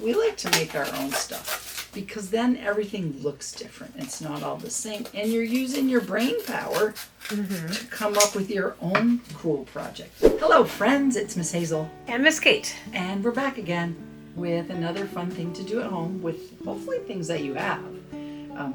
we like to make our own stuff because then everything looks different. It's not all the same. And you're using your brain power to come up with your own cool project. Hello, friends. It's Miss Hazel. And Miss Kate. And we're back again with another fun thing to do at home with hopefully things that you have.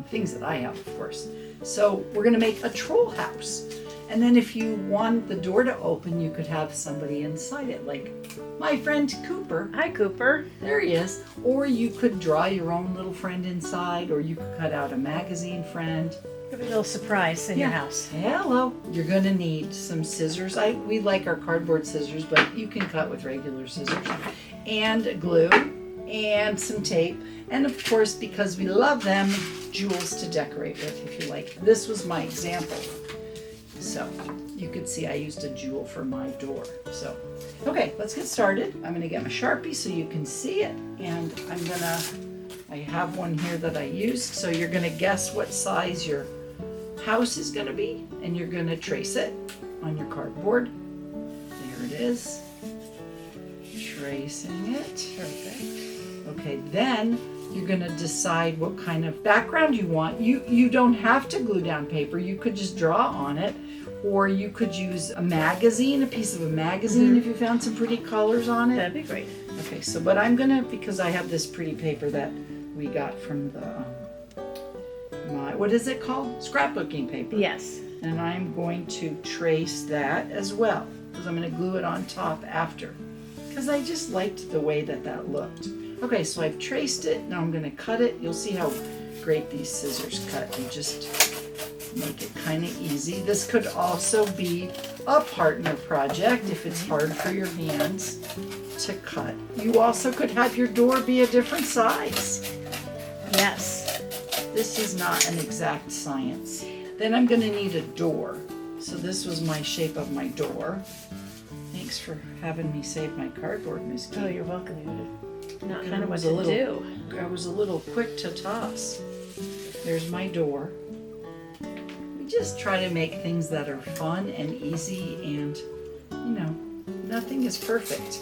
Things that I have, of course. So we're going to make a troll house. And then if you want the door to open, you could have somebody inside it, like my friend Cooper. Hi, Cooper. There he is. Or you could draw your own little friend inside, or you could cut out a magazine friend. Give a little surprise in your house. Hello. You're going to need some scissors. We like our cardboard scissors, but you can cut with regular scissors. And glue, and some tape. And of course, because we love them, jewels to decorate with, if you like. This was my example. So you could see I used a jewel for my door. So, okay, let's get started. I'm gonna get my Sharpie so you can see it. And I have one here that I used. So you're gonna guess what size your house is gonna be, and you're gonna trace it on your cardboard. There it is. Tracing it. Perfect. Okay, then you're going to decide what kind of background you want. You don't have to glue down paper. You could just draw on it, or you could use a magazine, a piece of a magazine if you found some pretty colors on it. That'd be great. Okay, so but I'm going to, because I have this pretty paper that we got from the, what is it called? Scrapbooking paper. Yes. And I'm going to trace that as well, because I'm going to glue it on top after. Because I just liked the way that looked. Okay, so I've traced it. Now I'm going to cut it. You'll see how great these scissors cut. They just make it kind of easy. This could also be a partner project if it's hard for your hands to cut. You also could have your door be a different size. Yes. This is not an exact science. Then I'm going to need a door. So this was my shape of my door. Thanks for having me save my cardboard, Miss Kate. Oh, you're welcome. You not kind of what was a to little, do. I was a little quick to toss. There's my door. We just try to make things that are fun and easy, and nothing is perfect.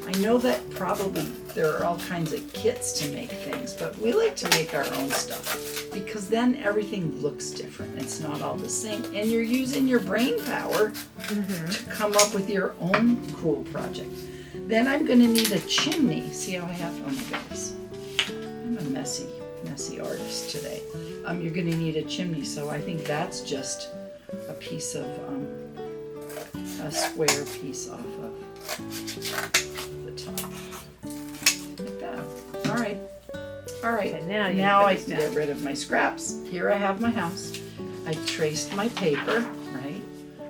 I know that probably there are all kinds of kits to make things, but we like to make our own stuff because then everything looks different. It's not all the same, and you're using your brain power to come up with your own cool project. Then I'm going to need a chimney. See how I have, oh my goodness. I'm a messy artist today. You're going to need a chimney, so I think that's just a piece of, a square piece off of the top. Like that. All right. Okay, now I can get rid of my scraps. Here I have my house. I traced my paper, right?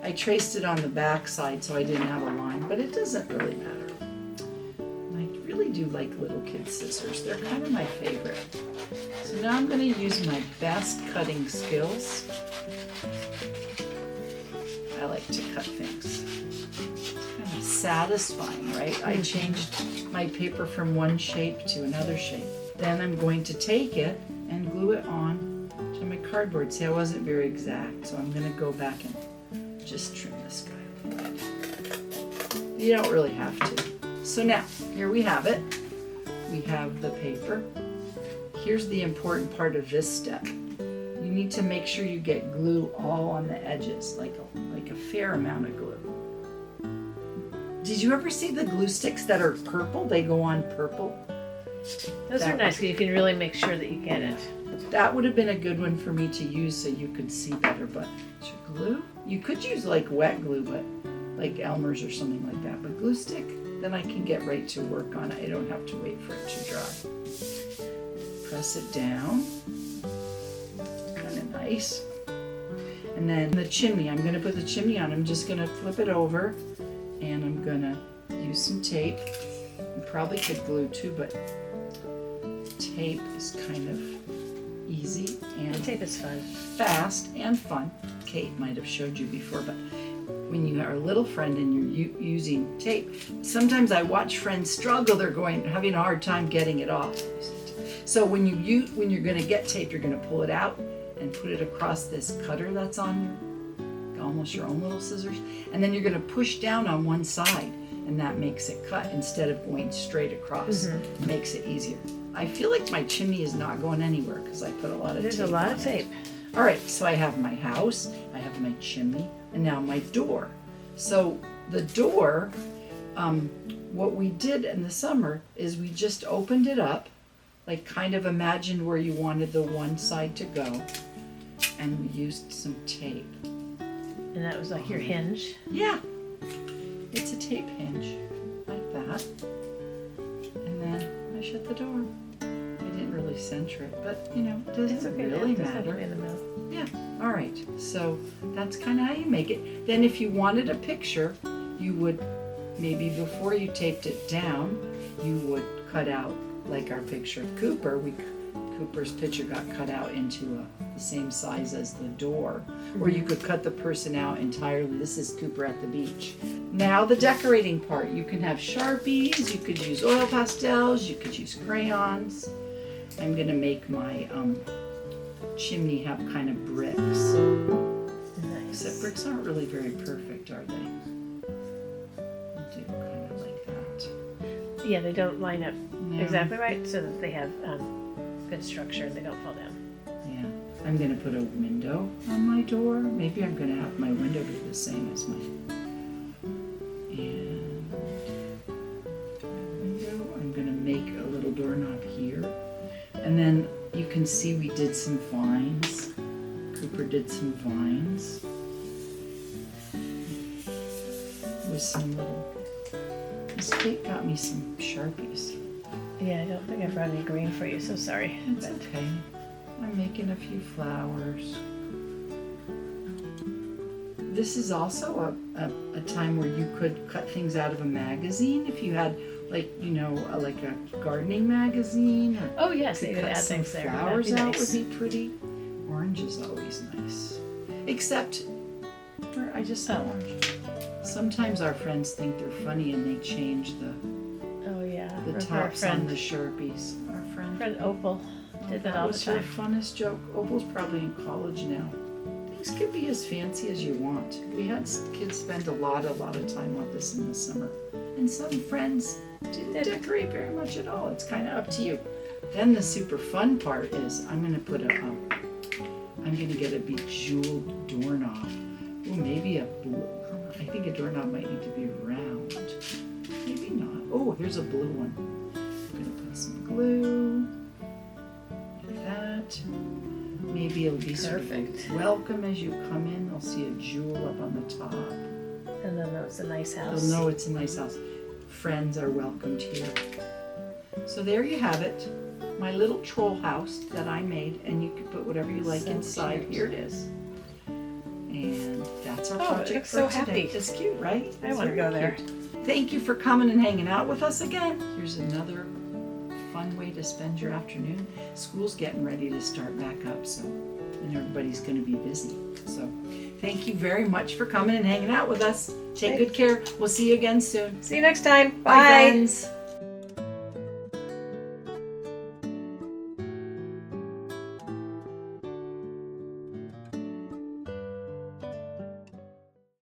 I traced it on the back side so I didn't have a line, but it doesn't really matter. I really do like little kid scissors. They're kind of my favorite. So now I'm going to use my best cutting skills. I like to cut things. It's kind of satisfying, right? I changed my paper from one shape to another shape. Then I'm going to take it and glue it on to my cardboard. See, I wasn't very exact, so I'm going to go back and just trim this guy. You don't really have to. So now, here we have it. We have the paper. Here's the important part of this step. You need to make sure you get glue all on the edges, like a fair amount of glue. Did you ever see the glue sticks that are purple? They go on purple. Those are nice because you can really make sure that you get it. That would have been a good one for me to use so you could see better, but your glue? You could use like wet glue, but like Elmer's or something like that. But glue stick, then I can get right to work on it. I don't have to wait for it to dry. Press it down. Kind of nice. And then the chimney, I'm going to put the chimney on. I'm just going to flip it over and I'm going to use some tape. You probably could glue too, but tape is kind of easy and Tape is fun. fast and fun. Kate might have showed you before, but when you are a little friend and you're using tape, sometimes I watch friends struggle. They're having a hard time getting it off. So when you're going to get tape, you're going to pull it out and put it across this cutter that's on almost your own little scissors, and then you're going to push down on one side and that makes it cut instead of going straight across. Mm-hmm. Makes it easier. I feel like my chimney is not going anywhere because I put a lot of There's tape a lot on of it. tape. All right, so I have my house, I have my chimney, and now my door. So the door, what we did in the summer is we just opened it up, like kind of imagined where you wanted the one side to go, and we used some tape. And that was like your hinge. Yeah, it's a tape hinge, like that. And then I shut the door. I didn't really center it, but you know, it doesn't It's okay. really It doesn't have to matter. be in the middle. Yeah, all right. So that's kind of how you make it. Then if you wanted a picture, you would, maybe before you taped it down, you would cut out, like our picture of Cooper, Cooper's picture got cut out into the same size as the door. Or you could cut the person out entirely. This is Cooper at the beach. Now the decorating part. You can have Sharpies, you could use oil pastels, you could use crayons. I'm gonna make my chimney have kind of bricks. Except Nice. bricks aren't really very perfect, are they? They do kind of like that. Yeah, they don't line up No. exactly right, so that they have good structure and they don't fall down. Yeah. I'm gonna put a window on my door. Maybe I'm gonna have my window be the same as my window. I'm gonna make a little doorknob here. And then you can see we did some vines. Cooper did some vines. With some little, this tape got me some Sharpies. Yeah, I don't think I brought any green for you, so sorry. It's okay. I'm making a few flowers. This is also a time where you could cut things out of a magazine if you had, like, you know, like a gardening magazine. Or Oh yes, you you could could cut add some things there. flowers That'd be out nice. would be pretty. Orange is always nice. Except, I just saw orange. Sometimes our friends think they're funny and they change the Oh yeah. the Our tops on friend, the Sharpies. Our friend Opal did that all the was her time. funnest joke. Opal's probably in college now. Things could be as fancy as you want. We had kids spend a lot of time on this in the summer. And some friends didn't decorate very much at all. It's kind of up to you. Then the super fun part is I'm going to put I'm going to get a bejeweled doorknob. Oh, maybe a blue. I think a doorknob might need to be round. Maybe not. Oh, here's a blue one. I'm going to put some glue. Like that. Maybe it'll be sort of Perfect. welcome as you come in. They'll see a jewel up on the top. And then that was a nice house. They'll know it's a nice house. Friends are welcomed here. So there you have it. My little troll house that I made, and you can put whatever you like So inside. cute. Here it is. And that's our Oh, it project looks for so today. happy. It's cute, right? I It's wanna very go there. cute. Thank you for coming and hanging out with us again. Here's another fun way to spend your afternoon. School's getting ready to start back up, so and everybody's going to be busy. So thank you very much for coming and hanging out with us. Take good care. We'll see you again soon. See you next time. Bye, friends.